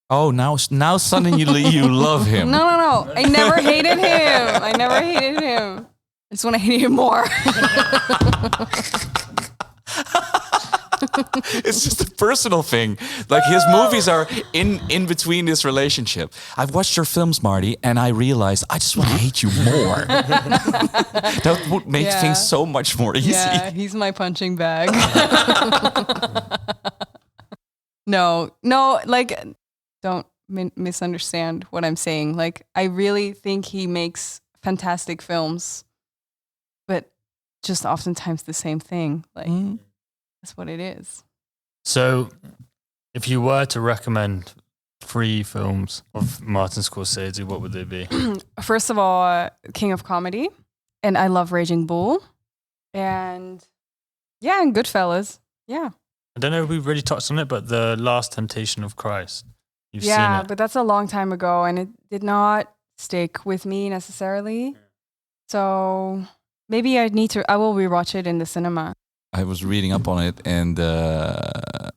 Oh, now suddenly you love him. No. I never hated him. I just want to hate him more. It's just a personal thing. Like his movies are in between this relationship. I've watched your films, Marty, and I realized I just want to hate you more. That would make things so much more easy. Yeah, he's my punching bag. No, like, don't misunderstand what I'm saying. Like, I really think he makes fantastic films, but just oftentimes the same thing. Like, that's what it is. So, if you were to recommend 3 films of Martin Scorsese, what would they be? First of all, King of Comedy, and I love Raging Bull, and Goodfellas. Yeah. I don't know if we've really touched on it, but The Last Temptation of Christ. You've seen Yeah, it. but that's a long time ago, and it did not stick with me necessarily. So maybe I will rewatch it in the cinema. I was reading up on it, and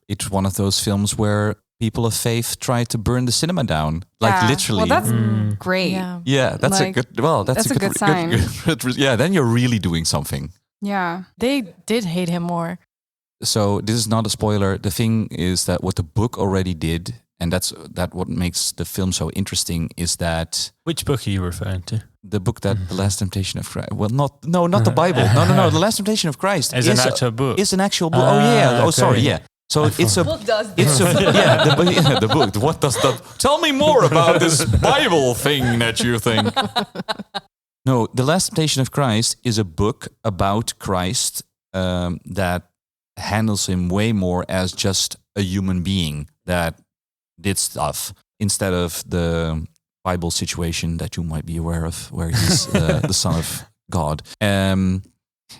it's one of those films where people of faith try to burn the cinema down, like literally. Well, that's great. Yeah, that's Like, a good. Well, that's a good sign. Yeah, then you're really doing something. Yeah, they did hate him more. So this is not a spoiler. The thing is that what the book already did, and that's what makes the film so interesting, is that. Which book are you referring to? The book that The Last Temptation of Christ. Well, not the Bible. No. The Last Temptation of Christ is an actual book. Is an actual book. Sorry. Yeah. So the book the book. What does that? Tell me more about this Bible thing that you think. No, The Last Temptation of Christ is a book about Christ that handles him way more as just a human being that did stuff instead of the Bible situation that you might be aware of, where he's the Son of God. And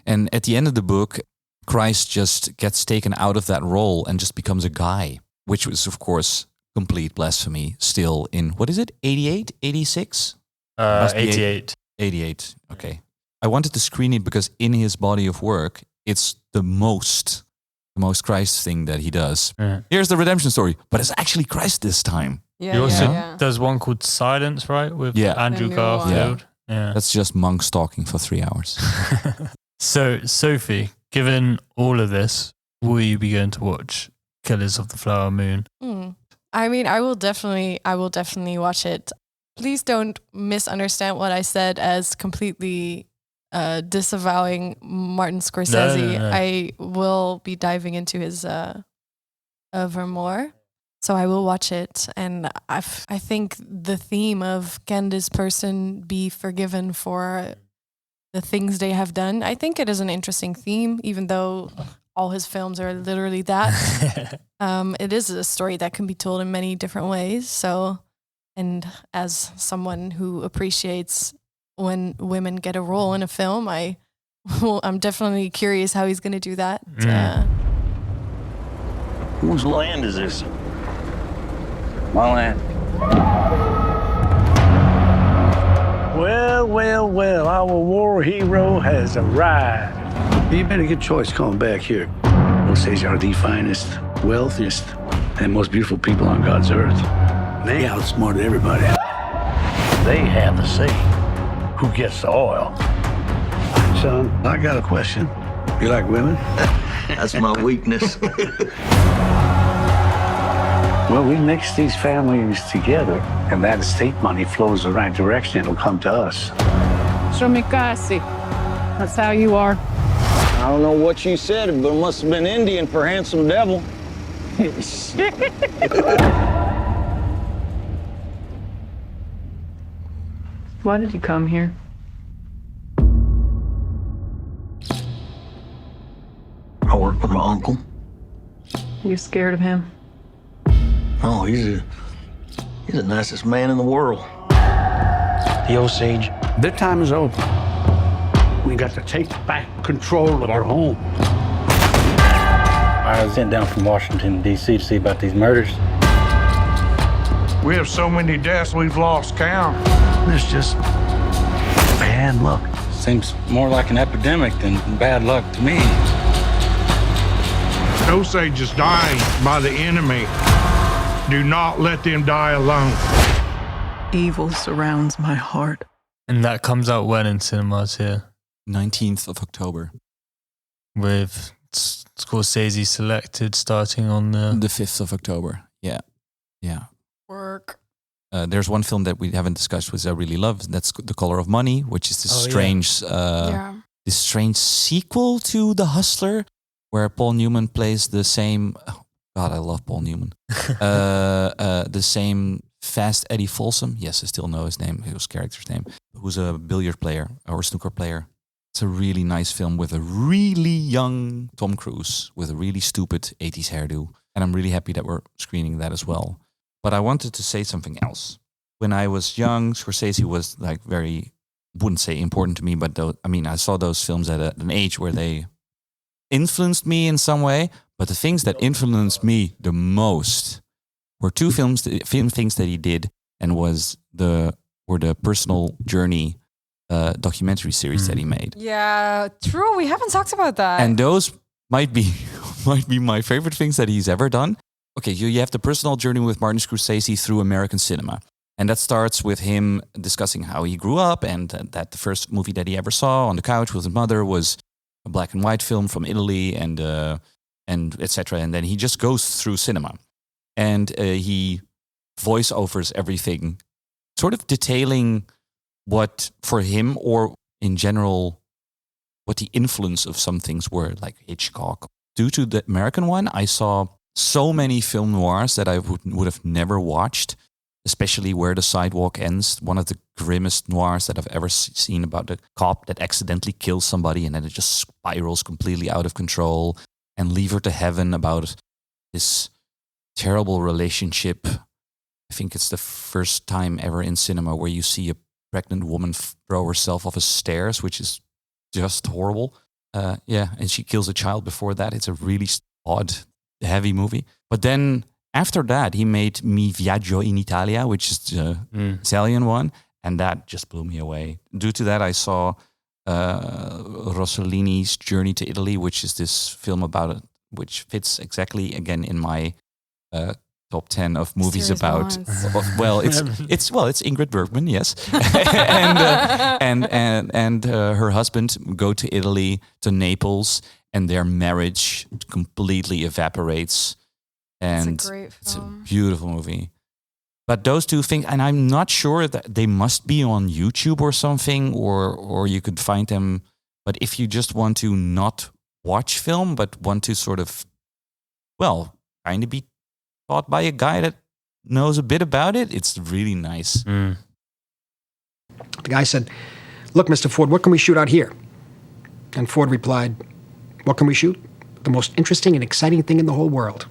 at the end of the book, Christ just gets taken out of that role and just becomes a guy, which was, of course, complete blasphemy still in, what is it, 88, 86? 88. 88, okay. I wanted to screen it because in his body of work, it's the most Christ thing that he does. Yeah. Here's the redemption story, but it's actually Christ this time. Yeah, There's one called Silence, right? With Andrew Garfield. Yeah. That's just monks talking for 3 hours. So, Sophie, given all of this, will you be going to watch Killers of the Flower Moon? I mean, I will definitely watch it. Please don't misunderstand what I said as completely disavowing Martin Scorsese. No. I will be diving into his oeuvre more. So I will watch it, and I think the theme of can this person be forgiven for the things they have done, I think it is an interesting theme, even though all his films are literally that. It is a story that can be told in many different ways. So, and as someone who appreciates when women get a role in a film, I'm definitely curious how he's going to do that. Whose land is this? My land. Well, our war hero has arrived. You made a good choice coming back here. Osage are the finest, wealthiest, and most beautiful people on God's earth. They outsmarted everybody. They have the say. Who gets the oil? Son, I got a question. You like women? That's my weakness. Well, we mix these families together, and that estate money flows the right direction. It'll come to us. Shomikasi. That's how you are. I don't know what you said, but it must have been Indian for handsome devil. Why did you come here? I work with my uncle. You scared of him? Oh, he's He's the nicest man in the world. The Osage, their time is over. We got to take back control of our home. I was sent down from Washington, D.C. to see about these murders. We have so many deaths, we've lost count. There's just bad luck. Seems more like an epidemic than bad luck to me. Osage is dying by the enemy. Do not let them die alone. Evil surrounds my heart. And that comes out when in cinemas here? 19th of October. With Scorsese selected starting on the 5th of October. Yeah. Work. There's one film that we haven't discussed, which I really love. That's The Color of Money, which is this strange sequel to The Hustler, where Paul Newman plays the same. Oh God, I love Paul Newman. The same fast Eddie Folsom. Yes, I still know his name, his character's name. Who's a billiard player or a snooker player. It's a really nice film with a really young Tom Cruise with a really stupid 80s hairdo. And I'm really happy that we're screening that as well. But I wanted to say something else. When I was young, Scorsese was like wouldn't say important to me, but I saw those films at an age where they influenced me in some way. But the things that influenced me the most were two things that he did, and were the personal journey documentary series that he made. Yeah, true. We haven't talked about that. And those might be my favorite things that he's ever done. Okay, you have the personal journey with Martin Scorsese through American cinema. And that starts with him discussing how he grew up, and that the first movie that he ever saw on the couch with his mother was a black and white film from Italy, and etc. And then he just goes through cinema. And he voiceovers everything, sort of detailing what for him, or in general, what the influence of some things were, like Hitchcock. Due to the American one, I saw so many film noirs that I would have never watched, especially Where the Sidewalk Ends, one of the grimmest noirs that I've ever seen, about the cop that accidentally kills somebody and then it just spirals completely out of control, and Leave Her to Heaven, about this terrible relationship. I think it's the first time ever in cinema where you see a pregnant woman throw herself off a stairs, which is just horrible. And she kills a child before that. It's a really odd, heavy movie. But then after that, he made Mi Viaggio in Italia, which is the Italian one, and that just blew me away. Due to that, I saw Rossellini's Journey to Italy, which is this film about it, which fits exactly again in my top 10 of movies about. It's Ingrid Bergman, yes, and her husband go to Italy, to Naples, and their marriage completely evaporates. And it's a great film. It's a beautiful movie. But those two things, and I'm not sure that they must be on YouTube or something, or you could find them. But if you just want to not watch film, but want to sort of, kind of be taught by a guy that knows a bit about it, it's really nice. The guy said, "Look, Mr. Ford, what can we shoot out here?" And Ford replied, "What can we shoot? The most interesting and exciting thing in the whole world.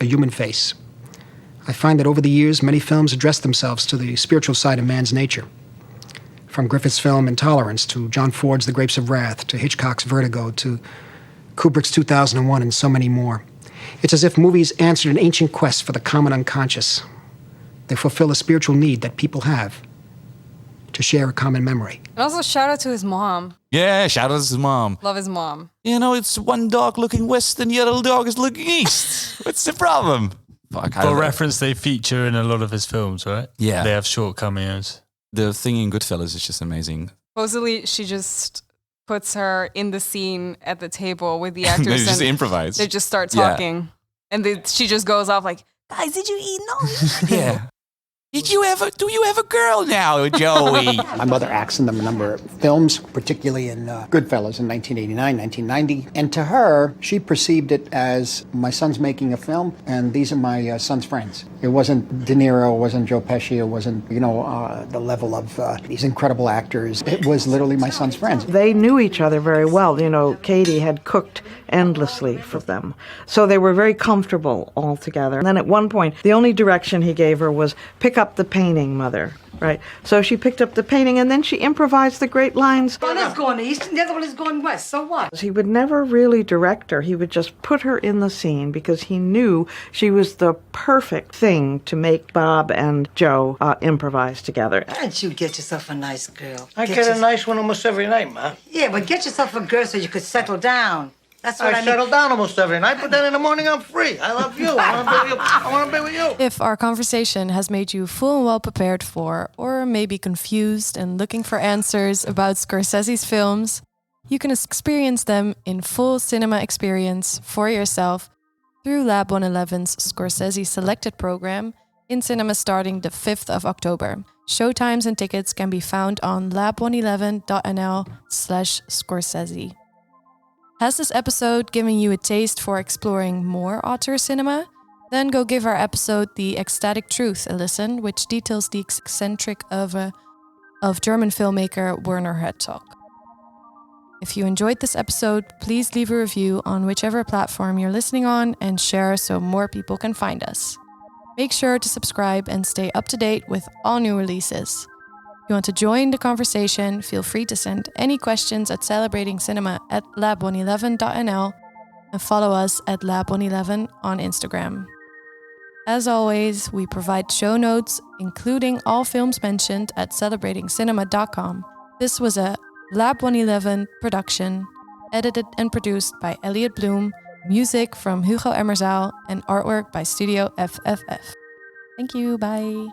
A human face. I find that over the years, many films address themselves to the spiritual side of man's nature. From Griffith's film Intolerance, to John Ford's The Grapes of Wrath, to Hitchcock's Vertigo, to Kubrick's 2001, and so many more. It's as if movies answered an ancient quest for the common unconscious. They fulfill a spiritual need that people have, to share a common memory." And also shout out to his mom. Yeah, shout out to his mom. Love his mom. It's one dog looking west and the other dog is looking east. What's the problem? For reference, they feature in a lot of his films, right? Yeah. They have short cameos. The thing in Goodfellas is just amazing. Supposedly, she just puts her in the scene at the table with the actors. They just improvise. They just start talking. Yeah. And she just goes off like, "Guys, did you eat? No. Yeah. Do you have a girl now, Joey? My mother acts in them a number of films, particularly in Goodfellas in 1989, 1990. And to her, she perceived it as my son's making a film, and these are my son's friends. It wasn't De Niro, it wasn't Joe Pesci, it wasn't, the level of these incredible actors. It was literally my son's friends. They knew each other very well. Katie had cooked endlessly for them. So they were very comfortable all together. And then at one point, the only direction he gave her was pick up the painting, Mother. Right? So she picked up the painting and then she improvised the great lines. One is going east and the other one is going west. So what? He would never really direct her. He would just put her in the scene because he knew she was the perfect thing to make Bob and Joe improvise together. And you get yourself a nice girl. I get a nice one almost every night, Ma. Yeah, but get yourself a girl so you could settle down. That's what I mean. settle down almost every night, but then in the morning I'm free. I love you. I want to be with you. If our conversation has made you full and well prepared for, or maybe confused and looking for answers about Scorsese's films, you can experience them in full cinema experience for yourself through Lab 111's Scorsese Selected program in cinema starting the 5th of October. Showtimes and tickets can be found on lab111.nl/Scorsese. Has this episode given you a taste for exploring more auteur cinema? Then go give our episode The Ecstatic Truth a listen, which details the eccentric of German filmmaker Werner Herzog. If you enjoyed this episode, please leave a review on whichever platform you're listening on and share so more people can find us. Make sure to subscribe and stay up to date with all new releases. If you want to join the conversation, feel free to send any questions at celebratingcinema@lab111.nl and follow us at lab111 on Instagram. As always, we provide show notes, including all films mentioned at celebratingcinema.com. This was a Lab 111 production, edited and produced by Elliot Bloom, music from Hugo Emmerzaal, and artwork by Studio FFF. Thank you, bye.